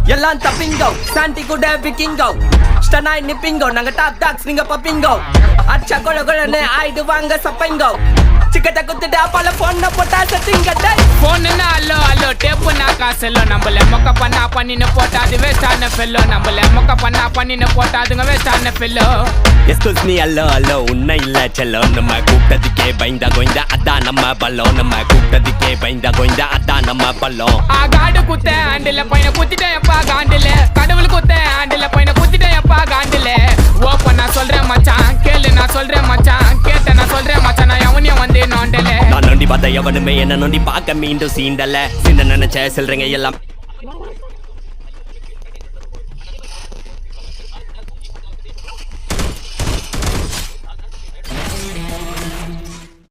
எல்லாம் தப்பிங்கோ சாண்டி கூட விக்கிங்கோ ஸ்டனாய் நிப்பிங்கோ நாங்க டாப் டாக்ஸ் நீங்க பப்பிங்கோ அச்சா கொழ கொழன்னு ஆயிடுவாங்க சப்பைங்கோ சிக்கட்ட குத்துட்டு அப்பால போன போட்டா சத்திங்க டேய் போனுன்னா அல்லோ அல்லோ டேப்புனா காசெல்லோ நம்மள மொக்க பண்ணா பண்ணின்னு போட்டா அது வேஸ்டான ஃபெல்லோ நம்மள மொக்க பண்ணா பண்ணின்னு போட்டா அதுங்க வேஸ்டான ஃபெல்லோ எஸ்கூஸ் மீ அல்லோ அல்லோ உன்னை இல்ல செல்லோ நம்ம கூப்பிட்டதுக்கே பயந்தா கோய்ந்தா அதான் நம்ம பல்லம் நம்ம கூப்பிட்டதுக்கே பயந்தா கோய்ந்தா அதான் நம்ம பல்லம் காடு குத்த ஆண்டில பையனை குத்திட்டேன் எப்பா காண்டில கடவுள் குத்த ஆண்டில பையனை குத்திட்டேன் எப்பா காண்டில ஓப்பன் நான் சொல்றேன் மச்சான் கேளு நான் சொல்றேன் மச்சான் கேட்ட நான் சொல்றேன் மச்சான் நான் எவனையும் வந்து நோண்டல நான் நோண்டி பார்த்த எவனுமே என்ன நோண்டி பார்க்க மீண்டும் சீண்டல சின்ன நினைச்ச செல்றீங்க எல்லாம்